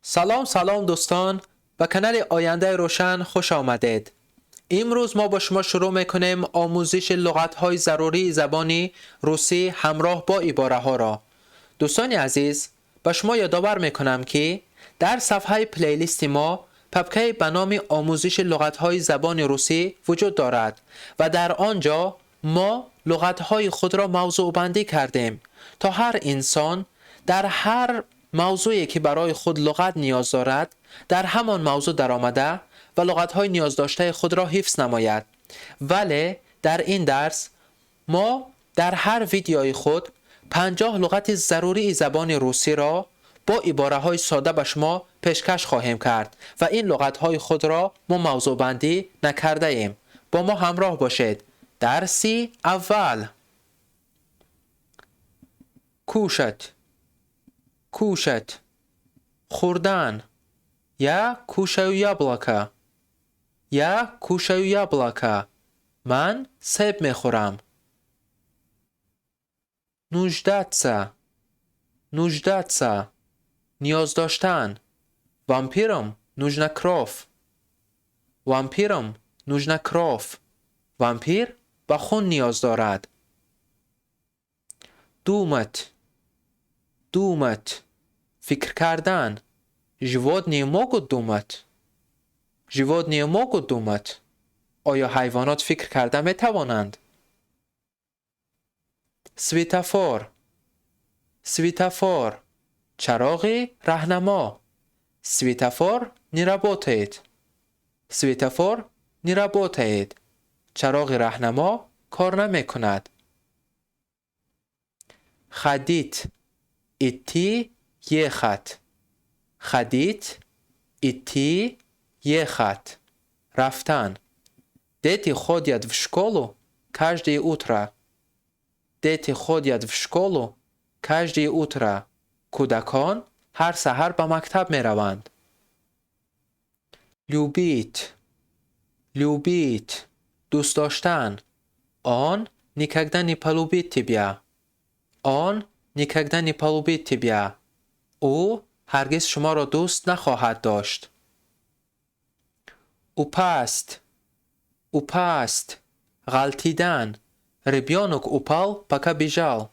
سلام دوستان، به کانال آینده روشن خوش آمدید. امروز ما با شما شروع میکنیم آموزش لغت‌های ضروری زبان روسی همراه با عباره ها را. دوستان عزیز، به شما یادآور میکنم که در صفحه پلیلیست ما پاپکه به نام آموزش لغت‌های زبان روسی وجود دارد و در آنجا ما لغت‌های خود را موضوع بندی کردیم تا هر انسان در هر موضوعی که برای خود لغت نیاز دارد در همان موضوع درآمده و لغت‌های نیاز داشته خود را حفظ نماید. ولی در این درس ما در هر ویدیوی خود 50 لغت ضروری زبان روسی را با عباره‌های ساده به شما پیشکش خواهیم کرد و این لغت‌های خود را ما موضوع بندی نکرده ایم. با ما همراه باشید. درسی اول. کوشت، کوشت، خوردن. Я кушаю яблоко. Я кушаю яблоко. من سیب میخورم. нуждаться, нуждаться, نیاز داشتن. Вампирам нужна кровь. Вампирам нужна кровь. وامپیر به خون نیاز دارد. думать, думать, فکر کردن. животные могут думать. животные могут думать. آیا حیوانات فکر کرده می توانند؟ سویتافور، سویتافور، چراغ راهنما. سویتافور не работает. سویتافور не работает. چراغ راهنما کار نمی کند. ходить, идти, ехать. ходить, идти, ехать. رفتن. Дети ходят в школу каждое утро. Дети ходят в школу каждое утро. کودکان هر سحر به مکتب می روند. любить, любить, دوست داشتن. Он никогда не полюбит тебя. Он никогда не полюбит тебя. او هرگز شما را دوست نخواهد داشت. упасть, упасть, غلطیدن. Ребенок упал, пока бежал.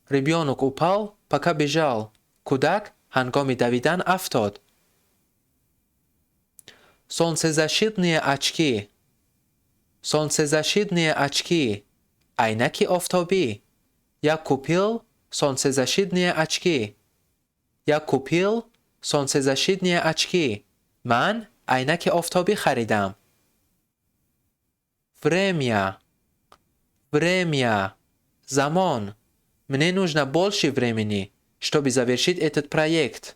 Ребенок упал, пока бежал. کودک هنگام دویدن افتاد. солнцезащитные очки. солнцезащитные очки. عینک آفتابی. Я купил солнцезащитные очки. Я купил солнцезащитные очки. من عینک آفتابی خریدم. время, время, زمان. Мне нужно больше времени, чтобы завершить этот проект.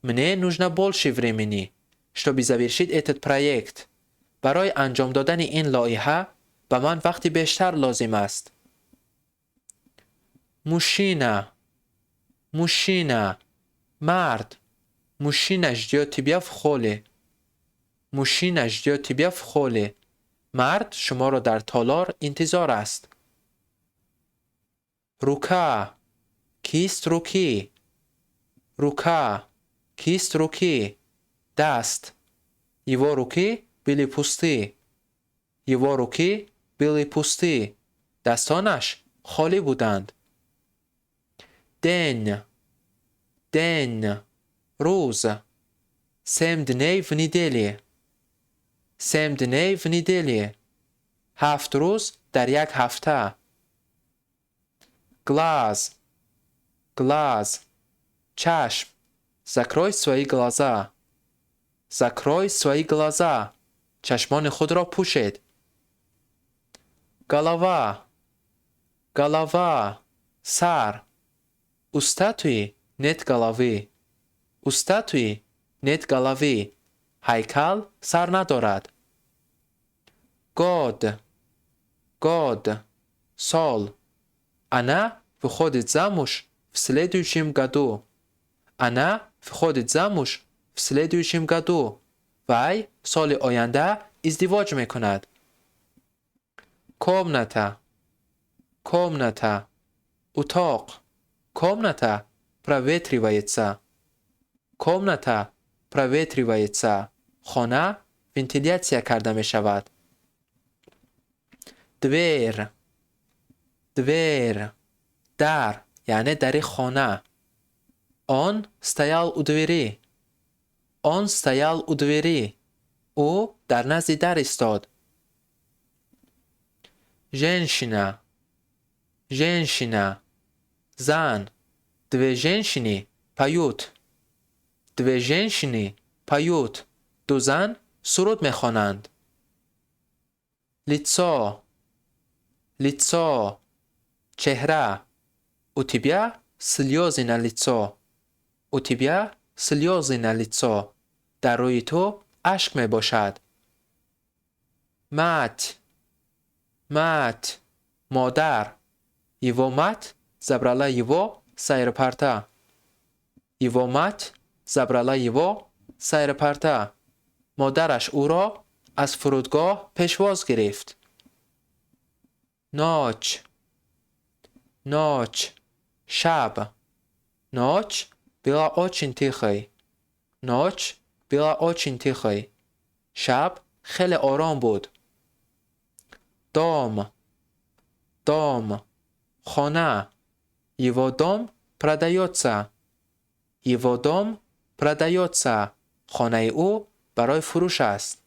Мне нужно больше времени, чтобы завершить этот проект. برای انجام دادن این لایحه به من وقتی بیشتر لازم است. مشینه، مشینه، مرد. مشینه ждет тебя в холле. مشینه ждет тебя в холле. مرد شما را در تالار انتظار است. рука, кисть руки. рука, кисть руки. دست. его руки были пусты. его руки были пусты. دستانش خالی بودند. день, день, روز. 7 дней в неделе. 7 дней в неделе. 7 روز در یک هفته. глаз, глаз, چشم. закрой свои глаза. закрой свои глаза. چشمان خود را پوشید. голова, голова, سر. у статуи нет головы. у статуи нет головы. هیکل سر ندارد. год, год, سال. она выходит замуж в следующем году. она выходит замуж в следующем году. وی سال آینده ازدواج میکند. комната, комната, اتاق. комната проветривается. Комната проветривается. خانه ونتیلیاتسیا کرده می شود. دور دور در یعنی در خانه. آن стоял у двери. آن стоял у двери. او در نزد در ایستاد. женщина женщина زن. две женщины поют. две женщины поют. دو زن سرود میخوانند. лицо лицо چهره. у тебя слезы на лицо. у тебя слезы на лицо. در روی تو اشک می باشد. мать мать مادر. его мать забрала его с аэропорта. его мать забрала его с аэропорта. مادرش او را از فرودگاه پشواز گرفت. نوچ نوچ شب. نوچ была очень тихой. نوچ была очень тихой. شب خیلی آرام بود. дом дом خانه. его дом продается. его дом продается. خانه او برای فروش است.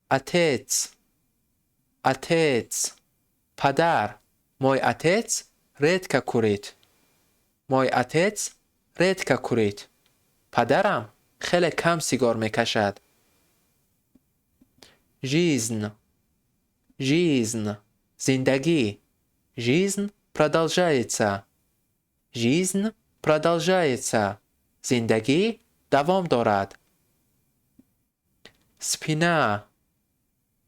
отец отец پدر. мой отец редко курит. мой отец редко курит. پدرم خیلی کم سیگار میکشد. жизнь жизнь زندگی. жизнь продолжается. жизнь продолжается. زندگی دوام دارد. спина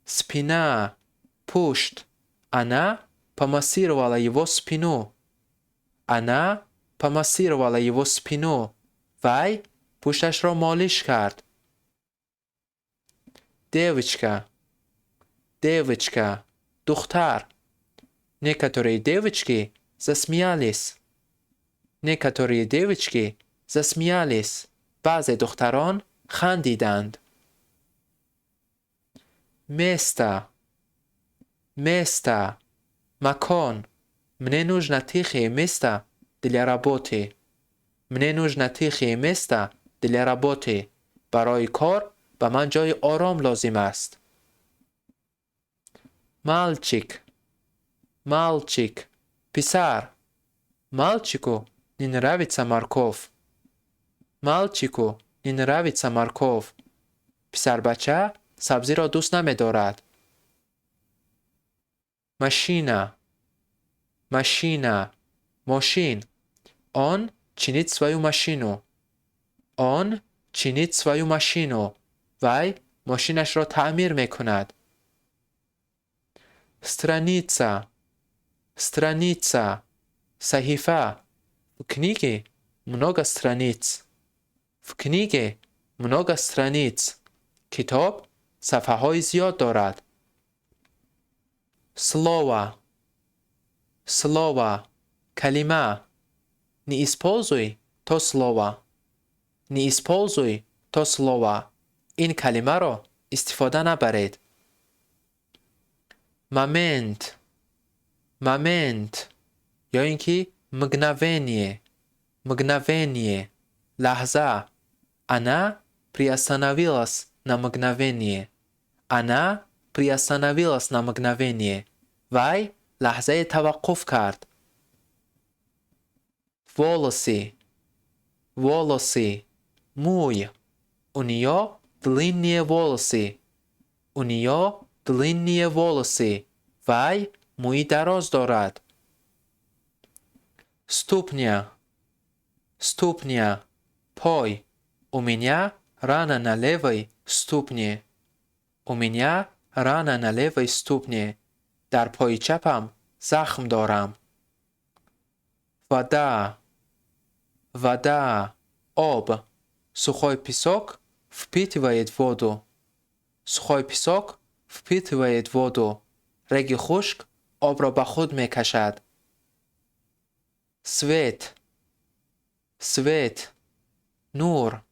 спина пушт. она помассировала его спину. она помассировала его спину. вай пуштش را مالش کرد. девочка девочка دختر. некоторые девочки засмеялись. некоторые девочки засмеялись. بعضی دختران خندیدند. место место مکان. мне нужно тихое место для работы. мне нужно тихое место для работы. برای کار به من جای آرام لازم است. мальчик мальчик پسر. мальчику не нравится морковь. мальчику не нравится морковь. پسر بچه سبزی را دوست نمی‌دارد. машина машина ماشین. он чинит свою машину. он чинит свою машину. وی ماشینش را تعمیر می‌کند. страница страница صحیفه. в книге много страниц. в книге много страниц. کتاب صفحه های زیاد دارد. слово слово کلمه. не используй то слово. не используй то слово. این کلمه را استفاده نبرید. момент момент یا اینکه мгновение мгновение لحظه. она приостановилась на мгновение. она приостановилась на мгновение. وی لحظه توقف کرد. волосы волосы موی. у нее длинные волосы. у нее длинные волосы. وی موی دراز دارد. ступня ступня пой. у меня рана на левой ступне. у меня рана на левой ступне. در پای چپم زخم دارم. вода вода آب. сухой песок впитывает воду. сухой песок впитывает воду. رگ خشک آب را به خود می کشد. свет свет Нур.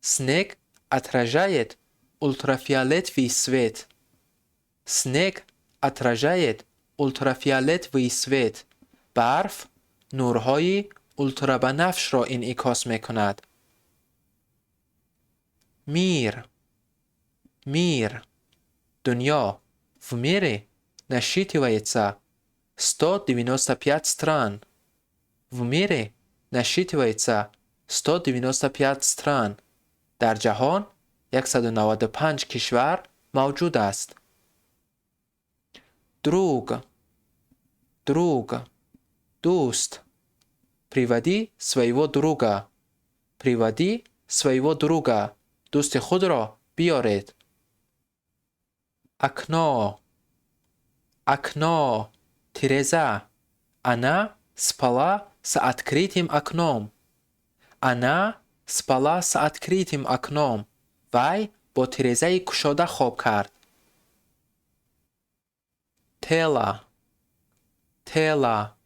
Снег отражает ультрафиолетовый свет. Снег отражает ультрафиолетовый свет. برف نورهای اولترابنفش را انعکاس میکند. Мир. Дунья. В мире насчитывается 195 стран. В мире насчитывается 195 стран. در جهان 195 کشور موجود است. Друг. دوست. Приводи своего друга. Приводи своего друга. دوست خود را بیارید. Окно. Тереза. Она спала с открытым окном. Она спала с открытым окном. وی با ترزه گشاده خواب کرد. Тело.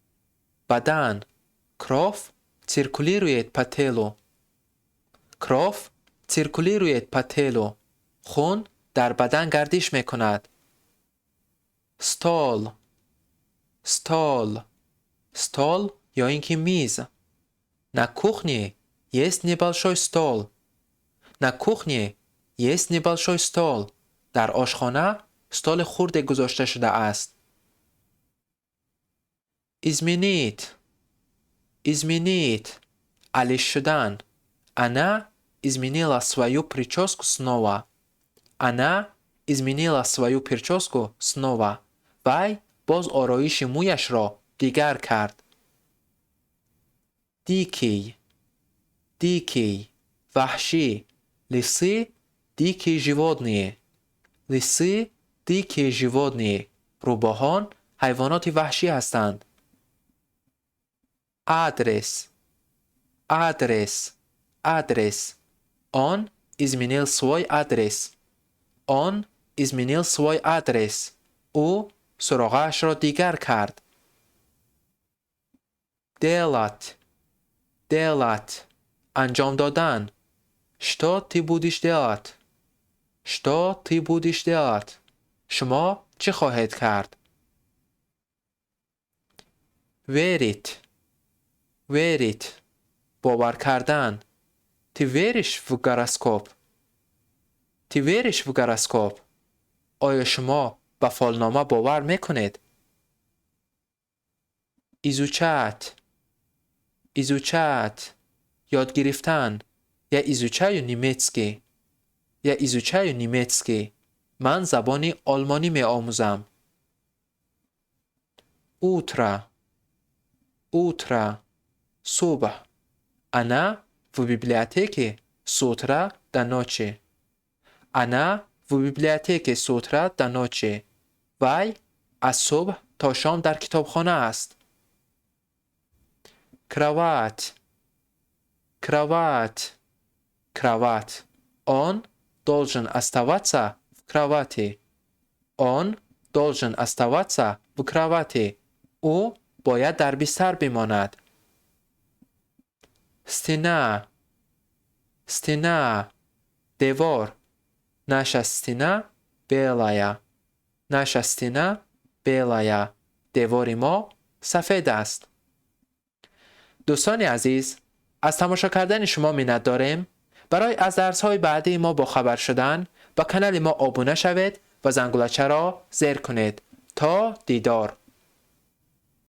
بدن. Кровь циркулирует по телу. Кровь циркулирует по телу. خون در بدن گردش میکند. Стол یا اینکه میز. На кухне есть небольшой стол. На кухне есть небольшой стол. در آشخانه стол خرد گذاشته شده است. Изменить. علی شدن. Она изменила свою прическу снова. Она изменила свою прическу снова. وی باز آرایش مویش را دیگر کرد. Дикий. وحشی. Лисы – дикие животные. Лисы – дикие животные. روباهان حیوانات وحشی هستند. Адрес. Он изменил свой адрес. Он изменил свой адрес. او سراغش را دیگر کرد. Делать. انجام دادن. Что ты будешь делать? Что ты будешь делать? شما چه خواهید کرد؟ Верить. باور کردن. Ты веришь в гороскоп? Ты веришь в гороскоп? آیا شما به فالنامه باور میکنید؟ Изучать. یاد گرفتن. Я изучаю немецкий. من زبان آلمانی می آموزم. Утро. صبح. Она в библиотеке с утра до ночи. Она в библиотеке с утра до ночи. وی از صبح تا شام در کتابخانه است. Кровать. Он должен оставаться в кровати. او باید در بستر بماند. Стена. دیوار. Наша стена белая. دیوار ما سفید است. دوستان عزیز، از تماشا کردن شما منت داریم. برای از درس‌های بعدی ما با خبر شدن با کانال ما آبونه شوید و زنگولچه را زیر کنید. تا دیدار.